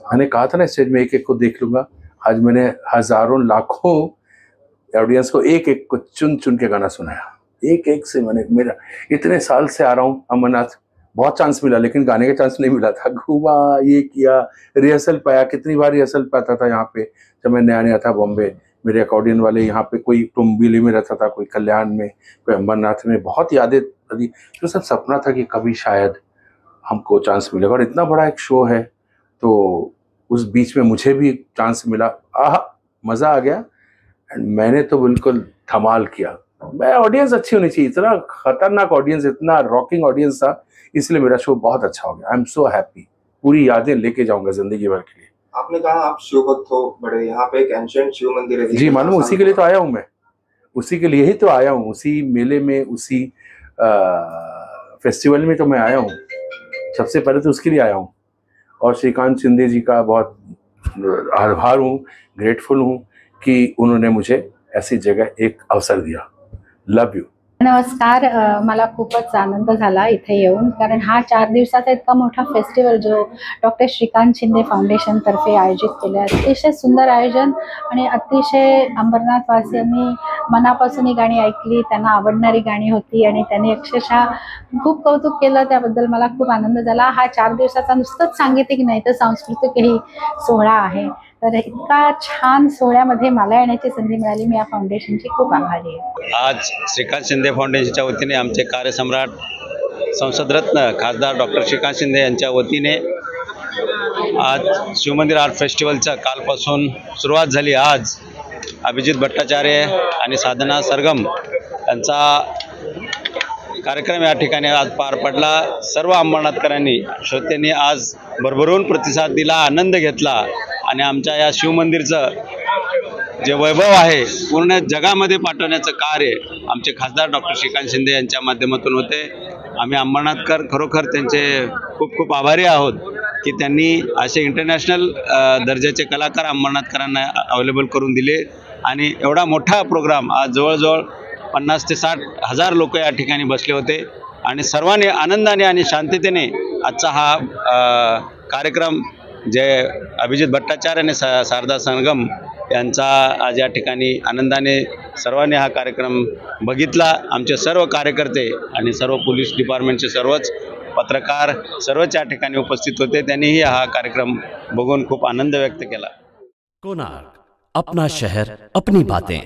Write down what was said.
मैंने कहा था ना स्टेज में एक एक को देख लूंगा, आज मैंने हजारों लाखों ऑडियंस को एक एक को चुन चुन के गाना सुनाया। एक एक से मैंने, मेरा इतने साल से आ रहा हूँ अमरनाथ, बहुत चांस मिला लेकिन गाने का चांस नहीं मिला था। घूमा, ये किया, रिहर्सल पाया, कितनी बार रिहर्सल पाता था यहाँ पे जब मैं नया नया था बॉम्बे। मेरे अकॉर्डियन वाले यहाँ पे, कोई टुम्बिली में रहता था, कोई कल्याण में, कोई अमरनाथ में, बहुत यादें लगी। तो सब सपना था कि कभी शायद हमको चांस मिलेगा, और इतना बड़ा एक शो है तो उस बीच में मुझे भी चांस मिला। आह, मज़ा आ गया। एंड मैंने तो बिल्कुल धमाल किया। मैं, ऑडियंस अच्छी होनी चाहिए, इतना खतरनाक ऑडियंस, इतना रॉकिंग ऑडियंस था, इसलिए मेरा शो बहुत अच्छा हो गया। I am so happy. पूरी यादें लेके जाऊंगा जिंदगी भर के लिए। आपने कहा आप शिव भक्त हो बड़े, यहाँ पे एक एंशिएंट शिव मंदिर है जी मालूम, उसी के लिए तो आया हूँ मैं, उसी के लिए ही तो आया हूँ, उसी मेले में, उसी फेस्टिवल में तो मैं आया हूँ। सबसे पहले तो उसके लिए आया हूँ, और श्रीकांत शिंदे जी का बहुत आभार हूँ, ग्रेटफुल हूँ कि उन्होंने मुझे ऐसी जगह एक अवसर दिया। लव यू। नमस्कार, मला खूपच आनंद झाला इथे येऊन, कारण हा 4 दिवसाचा इतका मोठा फेस्टिवल जो डॉक्टर श्रीकांत शिंदे फाउंडेशन तर्फे आयोजित केला आहे, अतिशय सुंदर आयोजन आणि अतिशय अंबरनाथवासियांनी मनापासून ही गाणी ऐकली, त्यांना आवडणारी गाणी होती आणि त्यांनी अक्षरशः खूप कौतुक केलं, त्याबद्दल मला खूप आनंद झाला। हा 4 दिवसाचा नुसतंच सांगीतिक नाही तर सांस्कृतिकही सोहळा आहे, तर इतका छान सोहळ्यामध्ये मला येण्याची संधी मिळाली, मी या फाउंडेशनची खूप आभारी आहे। आज श्रीकांत शिंदे फाउंडेशनच्या वतीने आमचे कार्यसम्राट संसदरत्न खासदार डॉक्टर श्रीकांत शिंदे यांच्या वतीने आज शिवमंदिर आर्ट फेस्टिवलचा कालपासून सुरुवात झाली। आज अभिजित भट्टाचार्य आणि साधना सरगम यांचा कार्यक्रम या ठिकाणी आज पार पडला। सर्व अंबरनाथकरांनी, श्रोत्यांनी आज भरभरून प्रतिसाद दिला, आनंद घेतला आणि आमच्या या शिवमंदिरचं जे वैभव आहे पूर्ण जगामध्ये पाठवण्याचं कार्य आमचे खासदार डॉक्टर श्रीकांत शिंदे यांच्या माध्यमातून होते। आम्ही अंबरनाथकर खरोखर त्यांचे खूप खूप आभारी आहोत की त्यांनी असे इंटरनॅशनल दर्जाचे कलाकार अंबरनाथकरांना अवेलेबल करून दिले आणि एवढा मोठा प्रोग्राम आज जवळजवळ 50 ते 60 हजार लोक या ठिकाणी बसले होते आणि सर्वांनी आनंदाने आणि शांततेने आजचा हा कार्यक्रम जे अभिजित भट्टाचार्य आणि शारदा संगम यांचा आज या ठिकाणी आनंदाने सर्वांनी हा कार्यक्रम बघितला। आमचे सर्व कार्यकर्ते आणि सर्व पोलीस डिपार्टमेंटचे सर्वच पत्रकार सर्वच या ठिकाणी उपस्थित होते, त्यांनीही हा कार्यक्रम बघून खूप आनंद व्यक्त केला। कोणार्क, अपना शहर, अपनी बातें।